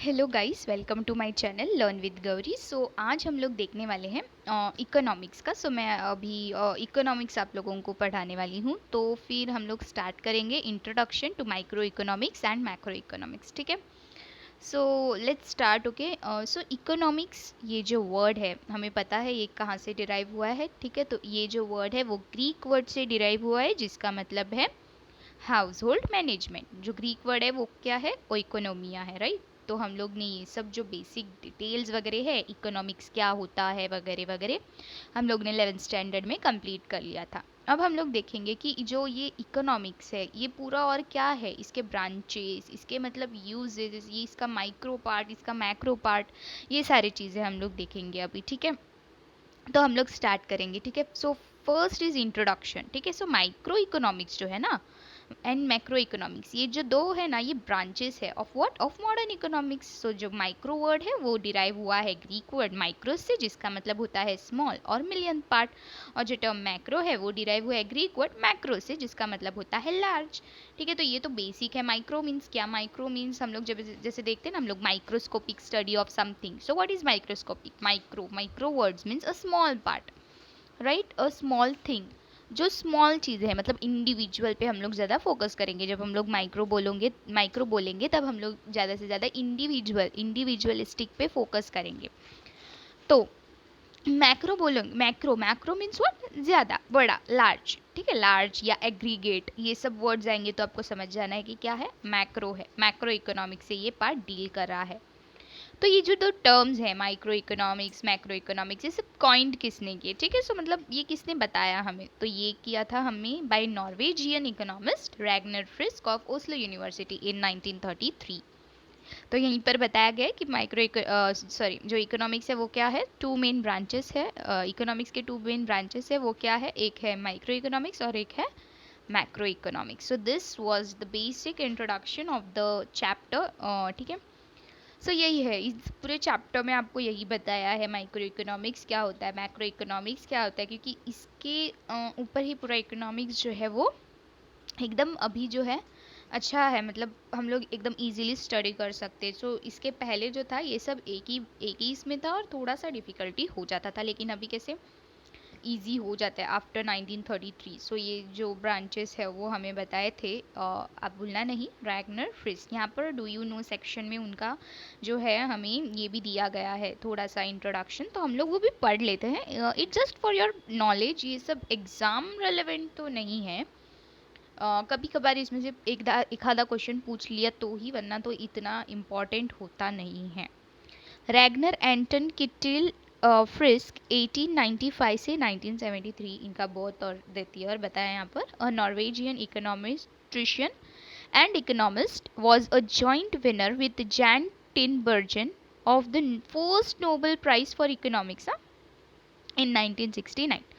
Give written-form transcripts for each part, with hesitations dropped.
Hello guys, welcome to my channel learn with Gauri. आज हम लोग देखने वाले हैं इकोनॉमिक्स का। मैं अभी इकोनॉमिक्स आप लोगों को पढ़ाने वाली हूँ। तो फिर हम लोग स्टार्ट करेंगे introduction to micro economics and macro economics. ठीक है, so let's start. Okay, so economics ये जो वर्ड है हमें पता है ये कहाँ से डिराइव हुआ है। ठीक है, तो ये जो वर्ड है वो ग्रीक वर्ड से डिराइव हुआ है जिसका मतलब है हाउस होल्ड मैनेजमेंट। जो ग्रीक वर्ड है वो क्या है, ओइकोनोमिया है, राइट। तो हम लोग ने ये सब जो बेसिक डिटेल्स वगैरह है, इकोनॉमिक्स क्या होता है वगैरह वगैरह, हम लोग ने 11th स्टैंडर्ड में कंप्लीट कर लिया था। अब हम लोग देखेंगे कि जो ये इकोनॉमिक्स है ये पूरा और क्या है, इसके ब्रांचेस, इसके मतलब यूजेस, ये इसका माइक्रो पार्ट, इसका मैक्रो पार्ट, ये सारी चीज़ें हम लोग देखेंगे अभी। ठीक है, तो हम लोग स्टार्ट करेंगे। ठीक है, सो फर्स्ट इज इंट्रोडक्शन। ठीक है, सो माइक्रो इकोनॉमिक्स जो है ना एंड मैक्रो इकोनॉमिक्स, ये जो दो है ना, ये ब्रांचेस है of what, of modern economics. So जो माइक्रो वर्ड है वो डिराइव हुआ है ग्रीक वर्ड माइक्रोस से जिसका मतलब होता है स्मॉल और मिलियन पार्ट, और जो टर्म मैक्रो है वो डिराइव हुआ है ग्रीक वर्ड मैक्रो से जिसका मतलब होता है लार्ज। ठीक है, तो ये तो बेसिक है। माइक्रो मीन्स क्या, माइक्रो मीन्स हम लोग जब जैसे देखते हैं ना हम लोग microscopic study of something. So what is microscopic, micro, micro words means a small part, right, a small thing. जो स्मॉल चीज़ें हैं मतलब इंडिविजुअल पे हम लोग ज़्यादा फोकस करेंगे। जब हम लोग माइक्रो बोलेंगे तब हम लोग ज़्यादा से ज़्यादा इंडिविजुअलिस्टिक पे फोकस करेंगे। तो मैक्रो बोलेंगे, मैक्रो, मैक्रो मीन्स व्हाट, ज़्यादा, बड़ा, लार्ज। ठीक है, लार्ज या एग्रीगेट, ये सब वर्ड्स आएंगे तो आपको समझ जाना है कि क्या है, मैक्रो है। मैक्रो इकोनॉमिक्स से ये पार्ट डील कर रहा है। तो ये जो दो टर्म्स है माइक्रो इकोनॉमिक्स मैक्रो इकोनॉमिक्स, ये सब कॉइंड किसने किए। ठीक है, सो मतलब ये किसने बताया हमें, तो ये किया था हमें by Norwegian economist Ragnar Frisch of Oslo university in 1933। तो यहीं पर बताया गया है कि जो इकोनॉमिक्स है वो क्या है, टू मेन ब्रांचेस है। इकोनॉमिक्स के टू मेन ब्रांचेस है, वो क्या है, एक है माइक्रो इकोनॉमिक्स और एक है macro economics. So this was the basic introduction of the chapter. ठीक है, यही है, इस पूरे चैप्टर में आपको यही बताया है माइक्रो इकोनॉमिक्स क्या होता है, मैक्रो इकोनॉमिक्स क्या होता है, क्योंकि इसके ऊपर ही पूरा इकोनॉमिक्स जो है वो एकदम अभी जो है अच्छा है, मतलब हम लोग एकदम इजीली स्टडी कर सकते हैं। इसके पहले जो था ये सब एक ही इसमें था और थोड़ा सा डिफ़िकल्टी हो जाता था, लेकिन अभी कैसे इजी हो जाता है आफ्टर 1933। ये जो ब्रांचेस है वो हमें बताए थे, आप भूलना नहीं, रैगनर फ्रिस्क। यहाँ पर डू यू नो सेक्शन में उनका जो है हमें ये भी दिया गया है थोड़ा सा इंट्रोडक्शन, तो हम लोग वो भी पढ़ लेते हैं। It just for your knowledge, ये सब एग्ज़ाम रेलेवेंट तो नहीं है। कभी कभार इसमें से एक आधा क्वेश्चन पूछ लिया तो ही, वरना तो इतना इम्पॉर्टेंट होता नहीं है। रैगनर एंटन किटिल फ्रिस्क 1895 से 1973 इनका बर्थ और डेथ ईयर बताया यहाँ पर। A Norwegian econometrician and economist was a joint winner with Jan Tinbergen of the first Nobel Prize for Economics in 1969.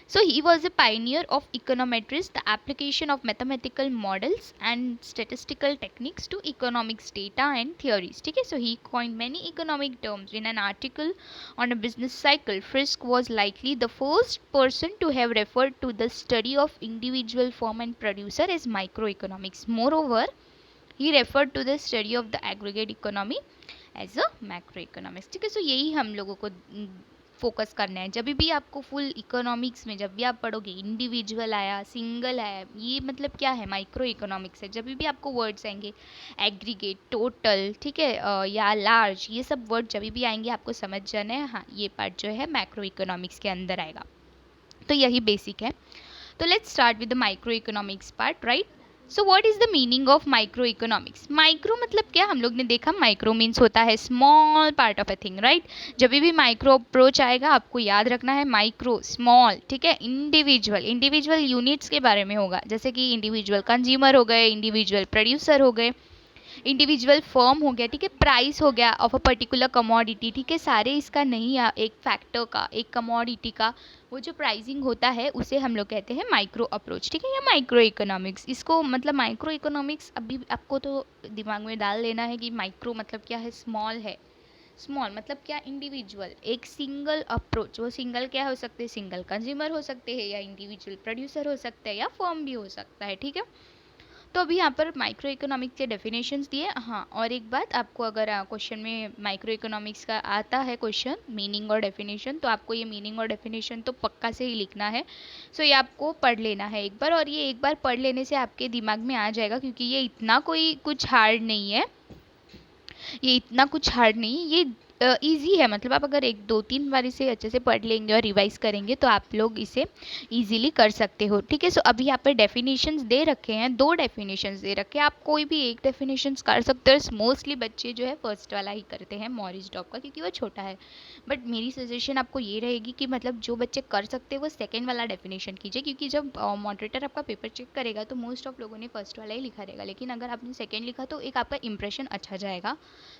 So he was a pioneer of econometry, the application of mathematical models and statistical techniques to economics data and theories. Okay, so he coined many economic terms in an article on a business cycle. Frisk was likely the first person to have referred to the study of individual firm and producer as microeconomics. Moreover, he referred to the study of the aggregate economy as a macro economics. ठीक है, यही हम लोगों को focus करना है। जब भी आपको फुल इकोनॉमिक्स में जब भी आप पढ़ोगे इंडिविजुअल आया, सिंगल आया, ये मतलब क्या है, माइक्रो इकोनॉमिक्स है। जब भी आपको वर्ड्स आएंगे एग्रीगेट, टोटल, ठीक है, या लार्ज, ये सब वर्ड जब भी आएंगे आपको समझ जाना है, हाँ ये पार्ट जो है मैक्रो इकोनॉमिक्स के अंदर आएगा। तो यही बेसिक है। तो let's start with the micro economics part, right. So what is the meaning of micro economics. Micro मतलब क्या, हम लोग ने देखा माइक्रो मीन्स होता है small part of a thing, right. जब भी माइक्रो अप्रोच आएगा आपको याद रखना है माइक्रो, स्मॉल, ठीक है। इंडिविजुअल, इंडिविजुअल यूनिट्स के बारे में होगा, जैसे कि इंडिविजुअल कंज्यूमर हो गए, इंडिविजुअल प्रोड्यूसर हो गए, इंडिविजुअल फर्म हो गया, ठीक है, प्राइस हो गया ऑफ अ पर्टिकुलर कमोडिटी, ठीक है। सारे इसका नहीं है, एक फैक्टर का, एक कमोडिटी का वो जो प्राइसिंग होता है उसे हम लोग कहते हैं माइक्रो अप्रोच, ठीक है, या माइक्रो इकोनॉमिक्स। इसको मतलब माइक्रो इकोनॉमिक्स अभी आपको तो दिमाग में डाल लेना है कि माइक्रो मतलब क्या है, स्मॉल है। स्मॉल मतलब क्या, इंडिविजुअल, एक सिंगल अप्रोच। वो सिंगल क्या हो सकते हैं, सिंगल कंज्यूमर हो सकते हैं, या इंडिविजुअल प्रोड्यूसर हो सकते हैं, या फर्म भी हो सकता है, ठीक है। तो अभी यहाँ पर माइक्रो इकोनॉमिक्स के डेफिनेशंस दिए। हाँ, और एक बात आपको, अगर क्वेश्चन में माइक्रो इकोनॉमिक्स का आता है क्वेश्चन मीनिंग और डेफिनेशन, तो आपको ये मीनिंग और डेफिनेशन तो पक्का से ही लिखना है। सो ये आपको पढ़ लेना है एक बार, और ये एक बार पढ़ लेने से आपके दिमाग में आ जाएगा, क्योंकि ये इतना कोई कुछ हार्ड नहीं है। ये इतना कुछ हार्ड नहीं है, ये इजी है। मतलब आप अगर एक दो तीन बार इसे अच्छे से पढ़ लेंगे और रिवाइज करेंगे तो आप लोग इसे इजीली कर सकते हो। ठीक है, सो अभी यहाँ पर डेफिनेशंस दे रखे हैं, दो डेफिनेशंस दे रखे हैं, आप कोई भी एक डेफिनेशंस कर सकते हो। मोस्टली बच्चे जो है फर्स्ट वाला ही करते हैं, मॉरिस डॉब का, क्योंकि वो छोटा है। बट मेरी सजेशन आपको ये रहेगी कि मतलब जो बच्चे कर सकते हैं वो सेकेंड वाला डेफिनेशन कीजिए, क्योंकि जब मॉडरेटर आपका पेपर चेक करेगा तो मोस्ट ऑफ लोगों ने फर्स्ट वाला ही लिखा रहेगा, लेकिन अगर आपने सेकेंड लिखा तो एक आपका इंप्रेशन अच्छा जाएगा।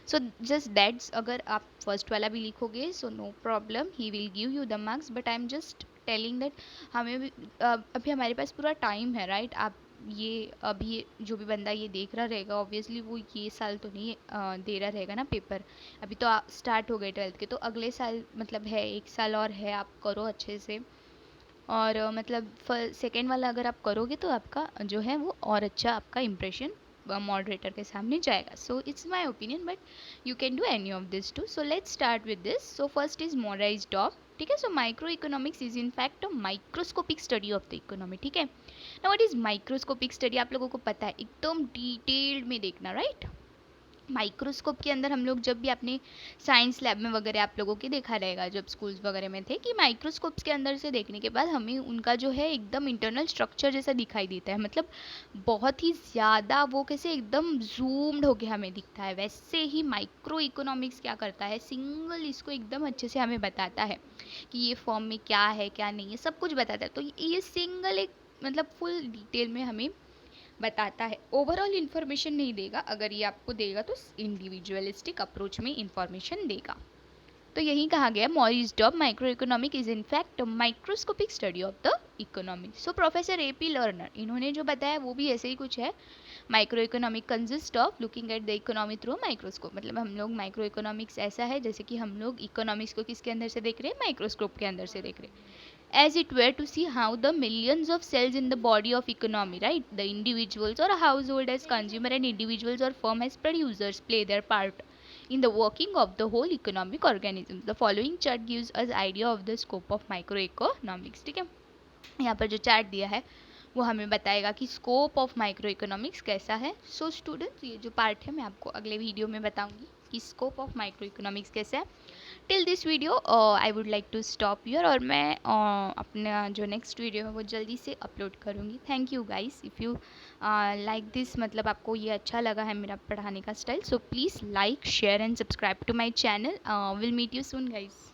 सो जस्ट दैट्स, अगर आप फर्स्ट वाला भी लिखोगे so no problem, he will give you the marks. But I am just telling that हमें भी अभी हमारे पास पूरा टाइम है, राइट। आप ये अभी जो भी बंदा ये देख रहा रहेगा, ऑब्वियसली वो ये साल तो नहीं दे रहा रहेगा ना पेपर। अभी तो स्टार्ट हो गए 12th के, तो अगले साल मतलब है, एक साल और है, आप करो अच्छे से। और मतलब सेकेंड वाला अगर आप करोगे तो आपका जो है वो और अच्छा आपका इम्प्रेशन मॉडरेटर के सामने जाएगा। So it's my opinion, but you can do any of this too. So let's start with this. So first is Maurice Dobb. ठीक है, so micro economics is in fact a microscopic study of the economy. ठीक है, ना what is microscopic study, आप लोगों को पता है, एकदम डिटेल्ड में देखना, राइट। माइक्रोस्कोप के अंदर हम लोग जब भी अपने साइंस लैब में वगैरह आप लोगों के देखा रहेगा, जब स्कूल्स वगैरह में थे, कि माइक्रोस्कोप्स के अंदर से देखने के बाद हमें उनका जो है एकदम इंटरनल स्ट्रक्चर जैसा दिखाई देता है। मतलब बहुत ही ज़्यादा वो कैसे एकदम जूम्ड होके हमें दिखता है। वैसे ही माइक्रो इकोनॉमिक्स क्या करता है, सिंगल इसको एकदम अच्छे से हमें बताता है कि ये फॉर्म में क्या है क्या नहीं है, सब कुछ बताता है। तो ये सिंगल एक मतलब फुल डिटेल में हमें बताता है, ओवरऑल इन्फॉर्मेशन नहीं देगा। अगर ये आपको देगा तो इंडिविजुअलिस्टिक अप्रोच में इन्फॉर्मेशन देगा। तो यही कहा गया, Maurice Dobb micro economic is in fact microscopic study of the economy. So professor AP Lerner इन्होंने जो बताया वो भी ऐसे ही कुछ है। Micro economic consist of looking at the economy through microscope. मतलब हम लोग माइक्रो इकोनॉमिक्स ऐसा है जैसे कि हम लोग इकोनॉमिक्स को किसके अंदर से देख रहे हैं, माइक्रोस्कोप के अंदर से देख रहे हैं, as it were to see how the millions of cells in the body of economy, right, the individuals or a household as consumer and individuals or firm as producers play their part in the working of the whole economic organism. The following chart gives us idea of the scope of microeconomics. ठीक है, यहाँ पर जो chart दिया है वो हमें बताएगा कि स्कोप ऑफ माइक्रो इकोनॉमिक्स कैसा है। सो स्टूडेंट्स, ये जो पार्ट है मैं आपको अगले वीडियो में बताऊंगी कि स्कोप ऑफ माइक्रो इकोनॉमिक्स कैसा है। Till this video I would like to stop here, और मैं अपना जो नेक्स्ट वीडियो है वो जल्दी से अपलोड करूँगी। Thank you guys, if you like this, मतलब आपको ये अच्छा लगा है मेरा पढ़ाने का style, so please like share and subscribe to my channel. Will meet you soon guys.